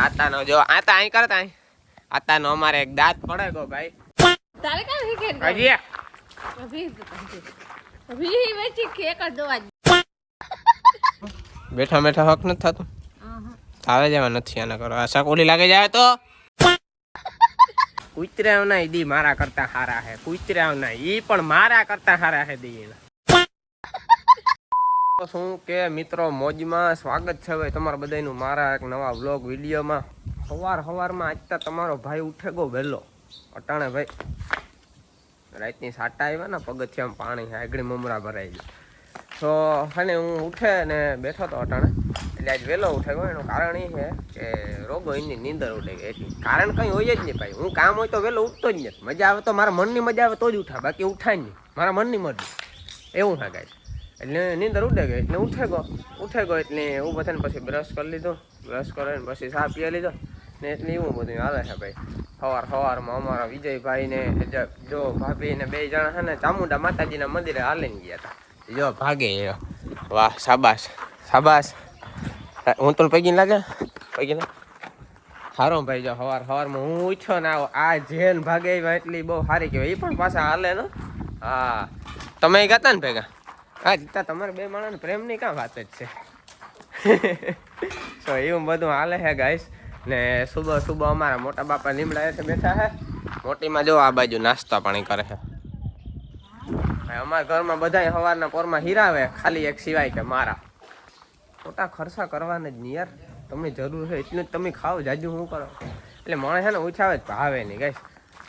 આતાનો જો આતા અહીં કરતા અહીં આતાનો અમારે એક દાંત પડે ગો ભાઈ તારે કામ શીખે હજી અભી વેચી કેક દવા બેઠા બેઠા હક નથી થતું તારે જવા નથી આના કરો આ સકોલી લાગે જાય તો કુતરાવ ના દી મારા કરતા હારા હે કુતરાવ ના ઈ પણ મારા કરતા હારા હે દી શું કે મિત્રો મોજમાં સ્વાગત છે ભાઈ તમારા બધાનું મારા એક નવા વ્લોગ વિડીયોમાં સવારમાં આજતા તમારો ભાઈ ઉઠે ગો વહેલો અટાણે ભાઈ રાતની સાટા આવ્યા ને પગથિયામાં પાણી આગળ મમરા ભરાઈ ગયું તો અને હું ઉઠે ને બેઠો તો અટાણે એટલે આજ વહેલો ઉઠે ગયો એનું કારણ એ છે કે રોગો એની નીંદર ઉઠે ગઈ એટલી કારણ કંઈ હોય જ નહીં ભાઈ હું કામ હોય તો વહેલો ઉઠતો જ નથી મજા આવે તો મારા મનની મજા આવે તો જ ઉઠા બાકી ઉઠાય નહીં મારા મનની મરજી એવું ના ગાય એટલે નીંદર ઉડે ગઈ એટલે ઉઠે ગયો એટલે ઊભો થઈને પછી બ્રશ કરી લીધો બ્રશ કરીને પછી ચા પી લીધો ને એટલે એવું બધું હાલે છે ભાઈ સવારમાં અમારા વિજયભાઈ ને જો ભાભી ને બે જણા છે ને ચામુંડા માતાજીના મંદિરે હાલીને ગયા હતા જો ભાગે વાહ શાબાશ હું તો પૈકી લાગે સારો ભાઈ જો સવારમાં હું ઉઠ્યો ને આ જેન ભાગે એટલી બહુ સારી કહેવાય એ પણ પાછા હાલે ને હા તમે ગયા ને ભેગા હા જીતા તમારે બે માણસ પ્રેમની કાં વાત જ છે તો એવું બધું હાલે છે ગાઈસ ને સુબહ અમારા મોટા બાપા લીમડા હેઠે બેઠા છે મોટીમાં જો આ બાજુ નાસ્તા પાણી કરે છે અમારા ઘરમાં બધા સવારના પોરમાં હીરાવે ખાલી એક સિવાય કે મારા મોટા ખર્ચા કરવાના જ નહીં યાર તમને જરૂર છે એટલું જ તમે ખાઓ જાજુ શું કરો એટલે મને છે ને ઓછા જ ભાવે નહીં ગાઈસ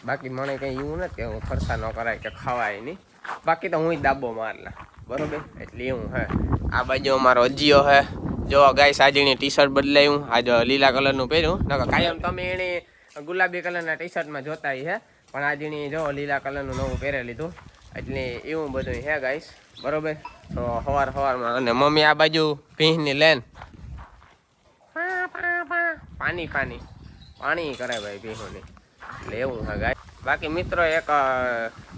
બાકી મને કંઈ એવું નથી કે હું ખર્ચા ન કરાય કે ખવાય નહીં બાકી તો હું દાબો મારલા બરોબર એટલે એવું હે આ બાજુ અમારો અજીયો હે જો ગાઈસ આજે એની ટી શર્ટ બદલાયું આજે લીલા કલરનું પહેર્યું નકર કાયમ તમે એને ગુલાબી કલરના ટી શર્ટમાં જોતા હે પણ આજે એની જો લીલા કલરનું નવું પહેરી લીધું એટલે એવું બધું હે ગાઈસ બરોબર તો સવારમાં અને મમ્મી આ બાજુ ભીંની લેન પાણી કરે ભાઈ ભીહોની એટલે એવું હે ગાઈસ બાકી મિત્રો એક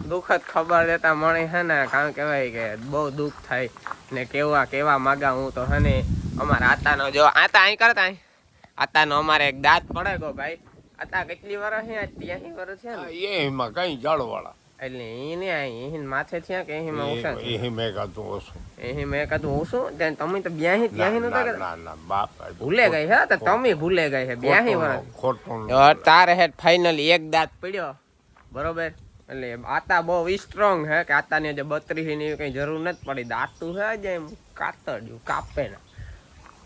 દુઃખદ ખબર દેતા મળે છે ને કારણ કહેવાય કે બહુ દુઃખ થાય ને કેવા માગા હું તો હે ને અમારા આતાનો જો આતા અહીં કરતા આતાનો અમારે એક દાંત પડે ગો ભાઈ આતા કેટલી વર્ષ છે 83 વર્ષ છે ને એમાં કઈ જાડવાળા એટલે એને અહીં માથે થયા કે એમાં ઓછા એહી મેં કાતું ઓછું તમે તો 82 નું ના બાપ ભૂલે ગઈ હે તો તમે ભૂલે ગઈ છે 82 વર્ષ ખોટું તારે હેઠ ફાઇનલી એક દાંત પડ્યો બરોબર એટલે આતા બહુ સ્ટ્રોંગ હે કે આતાની જે 32 ની કઈ જરૂર નથી પડી દાંતું છે જે કાતડ્યું કાપે ને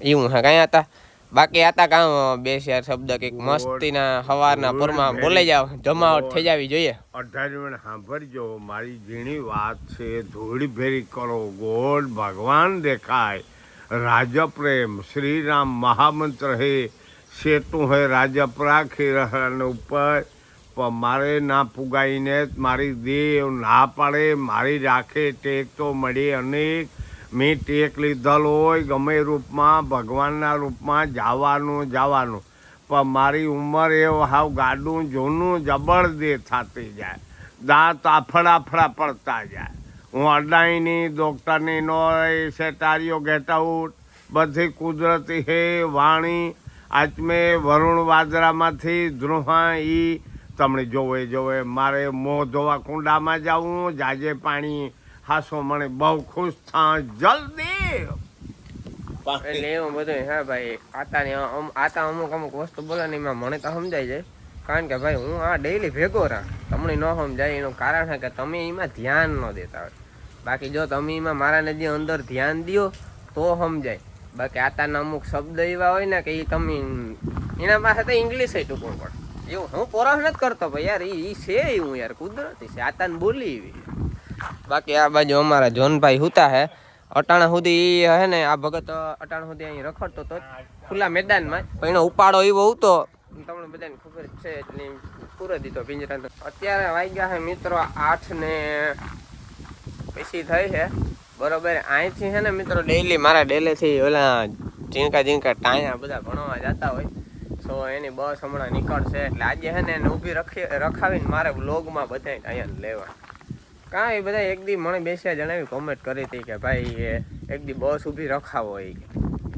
એવું હે કઈ આતા બાકી આતા કામ બે ચાર શબ્દ કઈક મસ્તીના સવારના પૂરમાં બોલાઈ જાવ જમાવટ થઈ જવી જોઈએ 18 મિનિટ સાંભળજો મારી ઝીણી વાત છે ધૂળી ભેરી કરો ગોળ ભગવાન દેખાય રાજા પ્રેમ શ્રી રામ મહામંત્ર હે સેતુ હે રાજા પ્રાખી રહન ઉપર પણ મારે ના પુગાઈને મારી દેવ ના પાડે મારી રાખે ટેક તો મળે અનેક મેં ટેક લીધેલ હોય ગમે રૂપમાં ભગવાનના રૂપમાં જવાનું પણ મારી ઉંમર એ હાવ ગાડું જૂનું જબરદે થતી જાય દાંત આફડા પડતા જાય હું અડાઈની ડૉક્ટરની નો સેટારીઓ ગેટ આઉટ બધી કુદરતી હે વાણી આચમે વરુણ વાદરામાંથી ધ્રુહા ઈ તમને જોવે મારે મોં ધોવા કુંડામાં જાવું જાજે પાણી હાસો મને બહુ ખુશ થા જલ્દી એટલે એવું બધું હે ભાઈ આતા અમુક વસ્તુ બોલે ને એમાં મને તો સમજાય જાય કારણ કે ભાઈ હું આ ડેઈલી ભેગો રહા તમને ન સમજાય એનું કારણ છે કે તમે એમાં ધ્યાન ન દેતા હોય બાકી જો તમે એમાં મારા નદી અંદર ધ્યાન દો તો સમજાય બાકી આતાના અમુક શબ્દ એવા હોય ને કે એ તમે એના પાસે તો ઇંગ્લિશ ટૂંકું પડે એવું હું પોરાશ નથી કરતો ભાઈ યાર એ છે એવું યાર કુદરતી છે આતાને બોલી એવી બાકી આ બાજુ અમારા જોનભાઈ હુતા હે અટાણા સુધી હે ને આ ભગત અટાણા સુધી અહીં રખડતો તો ખુલ્લા મેદાનમાં પણ એનો ઉપાડો એવો હતો તમને બધાને ખબર જ છે એટલે પૂરો દીધો પિંજરા અત્યારે વાગ્યા છે મિત્રો 8 ને પછી થઈ છે બરોબર અહીંથી છે ને મિત્રો મારા ડેલેથી ઓલા ઝીણકા ટાયા બધા ભણવા જતા હોય તો એની બસ હમણાં નીકળશે એટલે આજે છે ને એને ઊભી રખાવીને મારે વ્લોગમાં બધાને અહીંયા લેવા કાંઈ બધા એક દી મને બેસ્યા જણાવી કોમેન્ટ કરી હતી કે ભાઈ એક દી બસ ઊભી રખાવો એ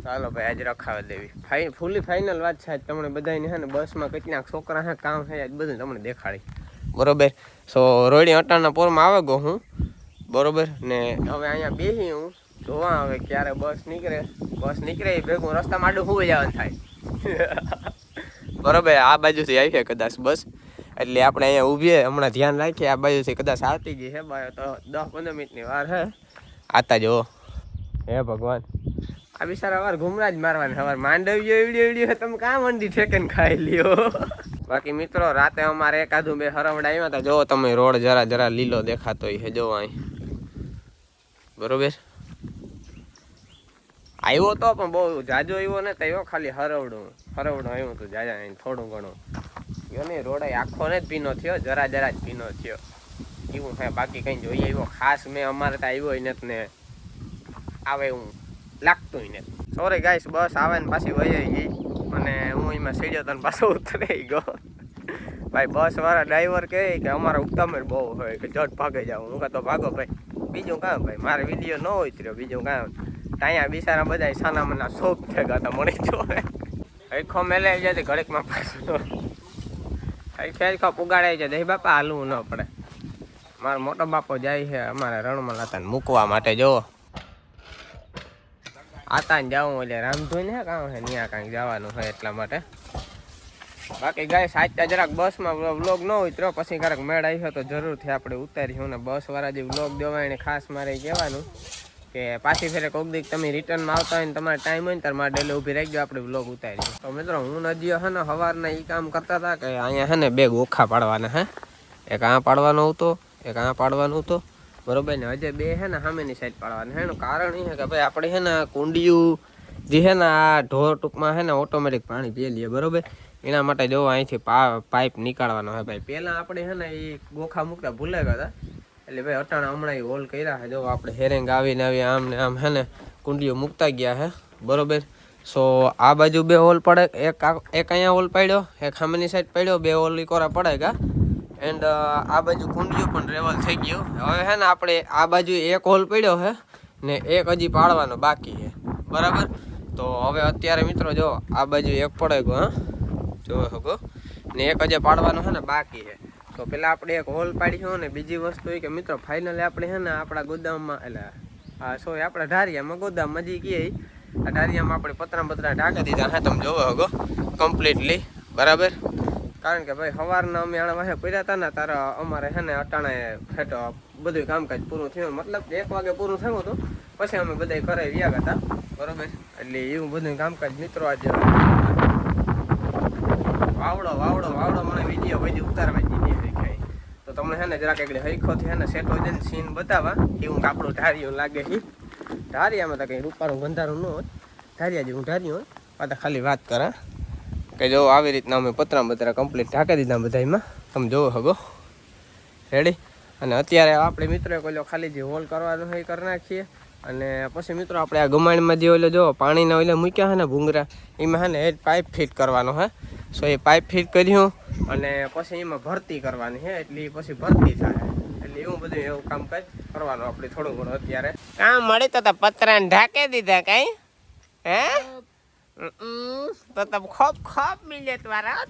ચાલો ભાઈ આજે રખાવા દેવી ફૂલી ફાઇનલ વાત છે. તમને બધાને હે ને બસમાં કેટલાક છોકરા હે કામ છે આજ બધું તમને દેખાડી બરોબર. સો રોડી અટાણના પોરમાં આવે ગયો હું બરોબર ને હવે અહીંયા બેસી હું જોવા હવે ક્યારે બસ નીકળે એ ભેગું રસ્તા માટે હું જવાનું થાય બરોબર. આ બાજુથી આવી છે કદાચ બસ એટલે આપણે અહીંયા ઊભીએ હમણાં ધ્યાન રાખીએ. આ બાજુથી કદાચ આવતી ગઈ છે તો 10-15 મિનિટની વાર હે આતા જો. હે ભગવાન આ બિચારા વાર ઘુમરા જ મારવાના સવાર માંડવીઓ એવડી તમે કાં મંડી ઠેકન ખાઈ લ્યો. બાકી મિત્રો રાતે અમારે એકાદું બે હરવડા આવ્યા હતા. જો તમે રોડ જરા લીલો દેખાતો છે જો અહીં બરોબર. આવ્યો તો પણ બહુ જાજો આવ્યો ને તો ખાલી હરવડું આવ્યું હતું જાજા થોડું ઘણું યો નહીં. રોડ આખો ને જ ભીનો થયો જરા જ ભીનો થયો એવું હે. બાકી કંઈ જોઈએ આવ્યો ખાસ મેં અમારે તો આવ્યો ને ને આવે એવું લાગતું ને. સોરી ગાઈસ બસ આવે ને પાછી વહી ગઈ અને હું એમાં સીડ્યો તને પાછો ઉતરી ગયો. ભાઈ બસ વાળા ડ્રાઈવર કહે કે અમારા ઉત્તમ બહુ હોય કે જટ ભાગે જાવ. હું કહેતો ભાગો ભાઈ બીજું કામ ભાઈ મારે વિડીયો ન ઉતર્યો બીજું કામ. ત્યાં બિચારા બધા સાના મના શોખ થઈ ગયા મળી જો હરખો મેલે જાય ઘડીકમાં પાછું હરખો પુગાડાઈ જાય બાપા હાલવું ન પડે. મારો મોટો બાપો જાય છે અમારે રણમાં લાતા મૂકવા માટે જો આતા ને જાઉં એટલે રામધૂન હે કામ છે ત્યાં કાંઈક જવાનું હોય એટલા માટે. બાકી ગાય સાચા જરાક બસમાં વ્લોગ ન ઉતર્યો પછી ક્યારેક મેળ આવ્યો તો જરૂરથી આપણે ઉતારીશું. ને બસવાળા જે વ્લોગ દેવાય એને ખાસ મારે કહેવાનું કે પાછી ફેરે કોઈક દીક તમે રિટર્નમાં આવતા હોય ને તમારે ટાઈમ હોય ને ત્યારે મારે ડેલી ઊભી રહી ગયો આપણે વ્લોગ ઉતારીશું. તો મિત્રો હું નજીઓ હે ને સવારના એ કામ કરતા હતા કે અહીંયા હે ને 2 ગોખા પાડવાના હે. એક આ પાડવાનો હતો એક આ પાડવાનું હતો બરોબર ને. હજે 2 હે ને સામેની સાઈડ પાડવાના હે. એનું કારણ એ છે કે ભાઈ આપણે હે ને કુંડિયું જે હે ને આ ઢોર ટૂંકમાં હે ને ઓટોમેટિક પાણી પી લઈએ બરોબર. એના માટે જો અહીંથી પાઇપ નીકાળવાનો હોય ભાઈ. પહેલાં આપણે હે ને એ ગોખા મૂકતા ભૂલે ગયા હતા એટલે ભાઈ અટાણા હમણાં એ હોલ કર્યા છે. જો આપણે હેરેંગ આવીને આમ ને આમ હે ને કુંડીઓ મૂકતા ગયા હે બરોબર. સો આ બાજુ 2 હોલ પડે એક અહીંયા હોલ પાડ્યો એક સામેની સાઈડ પડ્યો 2 હોલ કોરા પડે ગા. એન્ડ આ બાજુ કુંડીઓ પણ રેવલ થઈ ગયો. હવે હે ને આપણે આ બાજુ 1 હોલ પડ્યો છે ને એક હજી પાડવાનો બાકી છે બરાબર. તો હવે અત્યારે મિત્રો જો આ બાજુ 1 પડે ગયો હા જો હગો ને એક હજી પાડવાનો છે ને બાકી છે. તો પેલા આપણે 1 હોલ પાડીશું ને બીજી વસ્તુ એ કે મિત્રો ફાઇનલી આપણે છે ને આપણા ગોદામમાં એટલે સોરી આપણા ઢારિયામાં ગોદામમાં જે કહીએ આ ઢારિયામાં આપણે પતરા ઢાંકી દીધા હે તમે જોવો હગો કમ્પ્લીટલી બરાબર. કારણ કે ભાઈ સવારના અમે આણા વાહે પડ્યા હતા ને તારા અમારે છે ને અટાણે ફેટો બધું કામકાજ પૂરું થયું મતલબ 1 વાગે પૂરું થયું હતું પછી અમે બધા ઘરે વ્યા હતા બરોબર. એટલે એવું બધું કામકાજ મિત્રો આજે વાવડો મને વિડીયો બધી ઉતારવા દીધી ખાઈ તો તમને છે ને જરાક એકડી હરીખોથી છે ને સેટો જઈને સીન બતાવવા એવું આપણું ઢારિયું લાગે છે. ઢારિયામાં તો કંઈ રૂપારું બંધારું ન હોય ઢારિયા જેવું ઢારિયું હોય પાછા ખાલી વાત કરા કે જો આવી રીતના અમે પતરા કમ્પ્લીટ ઢાંકી દીધા બધામાં તમે જોવો હગો રેડી. અને અત્યારે આપણે મિત્રો કોઈ ખાલી જે હોલ કરવાનો હોય એ કરી નાખીએ. અને પછી મિત્રો આપણે આ ગમાણમાં જે ઓલો જો પાણીના ઓલે મૂક્યા છે ને ભૂંગરા એમાં છે ને એ પાઇપ ફિટ કરવાનો હે. સો એ પાઇપ ફિટ કર્યું અને પછી એમાં ભરતી કરવાની છે એટલે પછી ભરતી થાય એટલે એવું બધું એવું કામકાજ કરવાનું આપણે થોડું ઘણું અત્યારે કામ મળે તો પતરાને ઢાંકી દીધા કાંઈ હે તો તમે ખોપ મિલે તમારા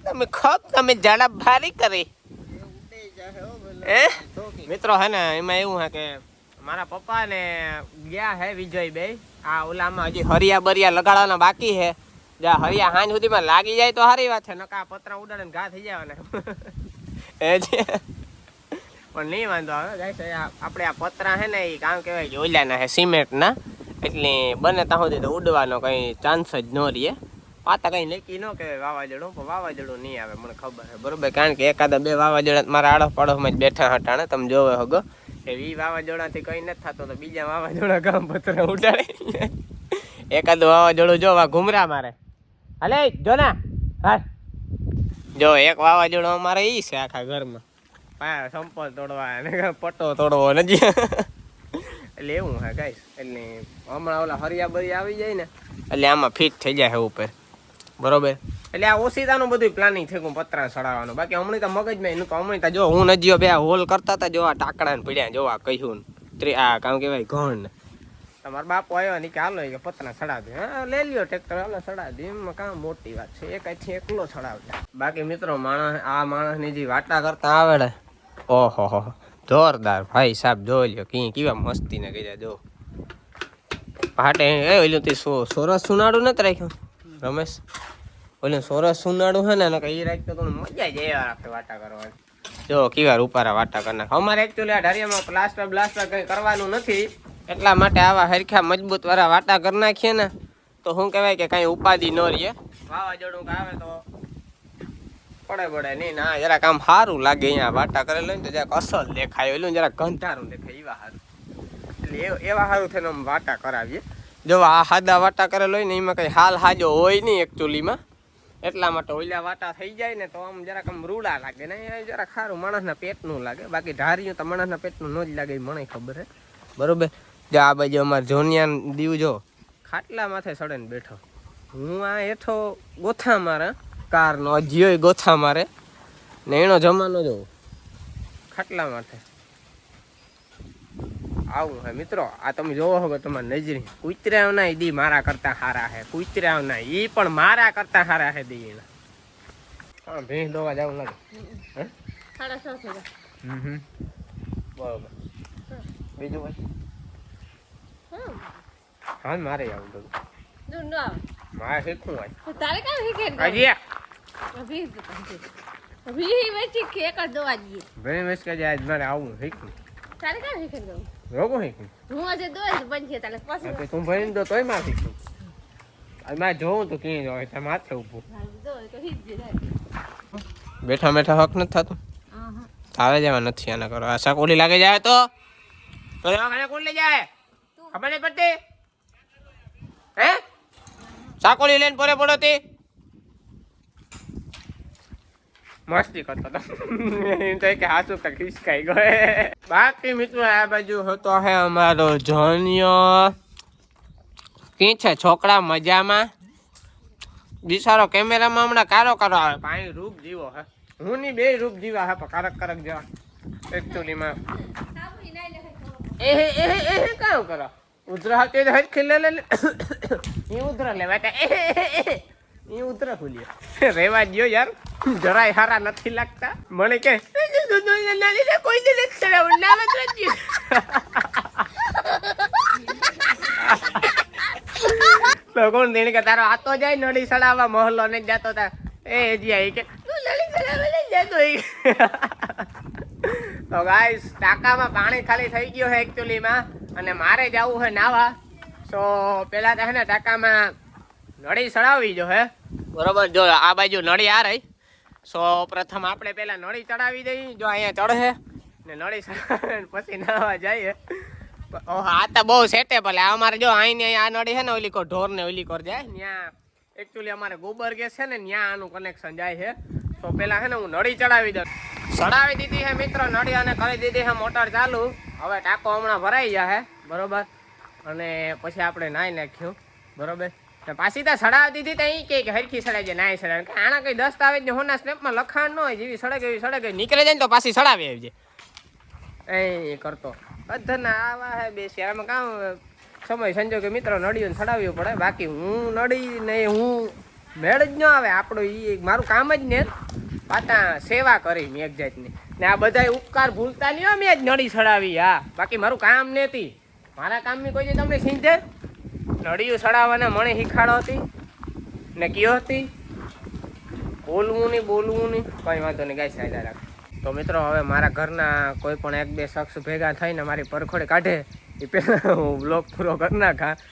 તમે ઝડપ ભારી કરી હે મિત્રો હે ને એમાં એવું હે કે મારા પપ્પા ને ગયા હે વિજયભાઈ આ ઓલામાં હજી હરિયા બરિયા લગાડવાના બાકી છે. જ્યાં હરિયા હાંજ સુધીમાં લાગી જાય તો સારી વાત છે નકા પતરા ઉડાડે ને ઘા થઈ જવાના પણ નહીં વાંધો આવે ગાઈસ. આપણે આ પતરા છે ને એ કામ કહેવાય ઓલાના છે સિમેન્ટના એટલે બને ત્યાં સુધી તો ઉડવાનો કંઈ ચાન્સ જ ન રહીએ. પાતા કંઈ નક્કી ન કહેવાય વાવાઝોડું પણ વાવાઝોડું નહીં આવે મને ખબર છે બરોબર. કારણ કે એકાદા 2 વાવાઝોડા મારા આડોશ પાડોશમાં જ બેઠા હટાણે તમે જોવે હગો એ વાવાઝોડાથી કંઈ નથી થતો તો બીજા વાવાઝોડા કામ પતરા ઉડાડે. એકાદું વાવાઝોડું જો ઘુમરા મારે હાલે જો ના હા જો એક વાવાઝોડું અમારે ઈ છે આખા ઘરમાં સંપલ તોડવા અને પટ્ટો તોડવો નથી એટલે એવું હે ગાઈસ. એટલે હમણાં ઓલા હરિયા બરિયા આવી જાય ને એટલે આમાં ફિટ થઈ જાય છે ઉપર બરોબર. એટલે આ ઓસીતાનું બધું પ્લાનિંગ થયું પતરા ચડાવવાનું. બાકી હમણાં તો મગજમાં એનું તો હમણાં તો જો હું નજીઓ 2 હોલ કરતા હતા જો આ ટાકડા ને પડ્યા જો આ કહ્યું આ કામ કહેવાય ઘણ તમારા બાપુ આવ્યો ને કે હાલો કે પતરા ચડાવી દે. હા લઈ લ્યો ટ્રેક્ટર, હાલો ચડાવી દે. એમાં કામ મોટી વાત છે, એક અહીંથી એકલો ચડાવતા. બાકી મિત્રો માણસની જે વાટા કરતા આવડે, ઓહો હો જોરદાર ભાઈ સાહેબ. જોઈ લ્યો કેવા મસ્તી ને કીધા. જો હાટે એ ઓલું તે સોરસ સુનાડું નથી રાખ્યું રમેશ? ઓલું સોરસ સુનાડું છે ને એ રાખ્યું તો મજા જ એવા રાખે વાટા કરવાની. જો કેવા રૂપારા વાટા કરી નાખે. અમારે એકચ્યુઅલી આ ઢારિયામાં પ્લાસ્ટર કંઈ કરવાનું નથી, એટલા માટે આવા હરખા મજબૂત વાળા વાટા કરી નાખીએ ને તો શું કહેવાય કે કાંઈ ઉપાધિ ન રહીએ. વાવાઝોડું આવે તો પડે નહીં. ના જરાક આમ સારું લાગે. અહીંયા વાટા કરેલો ને તો જરાક અસલ દેખાય, એલું જરાક ગંધારું દેખાય એવા સારું. એટલે એવા સારું થઈને આમ વાટા કરાવીએ. જો આ સાદા વાટા કરેલો હોય ને એમાં કંઈ હાલ હાજો હોય નહીં એકચ્યુઅલીમાં, એટલા માટે ઓલા વાટા થઈ જાય ને તો આમ જરાક આમ રૂડા લાગે ને જરાક સારું માણસના પેટનું લાગે. બાકી ઢાર્યું તો માણસના પેટનું ન જ લાગે, એ મને ખબર છે. બરોબર. જો આ બાજુ અમારે જોનિયાન દીવ જો ખાટલા માથે ચડે ને બેઠો. હું આ હેઠો ગોથા મારા કારનો હજીયો ગોથા મારે ને એનો જમાનો જો ખાટલા માથે આવું હે મિત્રો. આ તમે જોવો હવે તમારી નજરી કૂતરાવ ના દી મારા કરતા હારા હે. કૂતરાવ ના ઈ પણ મારા કરતા હારા હે દી એના. હા ભેંસ દોવા જાવું લાગે. હે 6:30 બરોબર. બીજું ભાઈ હા હા મારે આવું બધું દૂર ન આવે. મારે શીખવું હોય. તો તારે કામ શીખે હજી અભી વેચી કેક જ દવા દઈએ. ભેંસ વેચ કે આજ મારે આવું શીખવું. તારે કામ શીખે દઉં રોગું શીખવું. હું આજે દોય બનશે તારે પાછું તું ભણી દો તોય મારે શીખવું. મારે જોવું તો ક્યાં જોવે ત્યાં માથે ઊભું. દોય તો હિજ જાય. બેઠા બેઠા હક નથી થતું. તારે જવા નથી આના કરો. આ શાકોલી લાગે જાય તો દવાખાને કોણ લઈ જાય ખબર નહીં પડતી? હે શાકોલી લઈને પોરે પડો તે મસ્તી કરતો હતો. એમ થાય કે હાથું કાંઈક ખિસકાઈ ગયો. બાકી મિત્રો આ બાજુ હતો હે અમારો જોનિયો. કી છે છોકરા મજામાં? બિચારો કેમેરામાં હમણાં કારો આવે. પાણી રૂપ જીવો હે. હું ની બે રૂપ જીવા હે પણ કારક જેવા એકચ્યુઅલીમાં. એ કામ કરો ઉધરા હતી તો હરખી લે એ ઉધરા લેવા એ ઉધરા ખુલ્યા રેવા દો યાર. જરાય હારા નથી લાગતા મને કે કોઈ તો કોણ દેણી કે તારો આતો જાય નડી સડાવવા મહોલ્લો ને જતો તા એ જી કે તું નડી સડાવવા લઈ જતો. તો ગાઈસ ટાંકામાં પાણી ખાલી થઈ ગયો છે એકચ્યુઅલીમાં અને મારે જવું છે નાવા. તો પેલા તો હે ને ટાંકામાં નળી ચડાવવી જો હે. બરોબર. જો આ બાજુ નળી આ રહી. સો પ્રથમ આપણે પેલા નળી ચડાવી દઈએ. જો અહીંયા ચડે ને નળી ચડાવે પછી નાવા જઈએ. આ તો બહુ સેટેબલ. અમારે જો અહીં આ નળી છે ને ઓલી કો ઢોર ને ઓલી કોર જાય ત્યાં એકચ્યુઅલી અમારે ગોબર ગેસ છે ને ત્યાં આનું કનેક્શન જાય છે. તો પેલા છે ને હું નળી ચડાવી દઉં. ચડાવી દીધી છે મિત્રો નળી અને કરી દીધી છે મોટર ચાલુ. હવે ટાંકો હમણાં ભરાઈ જાય બરોબર અને પછી આપણે નાઈ નાખ્યું બરોબર. પાછી તો સડાવી દીધી તો કે હરખી સડાઈ જાય નાઈ સડાવે કે આના કઈ દસ્તાવેજ ને હોના સ્નેપમાં લખાણ ન હોય જેવી સડે ગઈ નીકળે જાય ને તો પાછી સડાવી આવી જાય એ કરતો અધના આવા હે બે શહેરમાં કામ સમય સંજોગે મિત્રો નળીઓને સડાવવું પડે. બાકી હું નળી ને હું મેળ જ ન આવે આપણો એ મારું કામ જ ને પાતા સેવા કરી મેં એક જાતની ને આ બધા ઉપકાર ભૂલતા નહીં. મેં જ નળી સડાવી. હા બાકી મારું કામ નથી. મારા કામની કોઈ તમને સિંધે નળીઓ સડાવવાના મને શીખાડો હતી ને કયો હતી બોલવું નહીં કંઈ વાંધો નહીં ગાય સાયદા રાખ. તો મિત્રો હવે મારા ઘરના કોઈ પણ એક બે શખ્સ ભેગા થઈને મારી પરખોડે કાઢે એ પહેલાં હું બ્લોગ પૂરો કરી નાખા.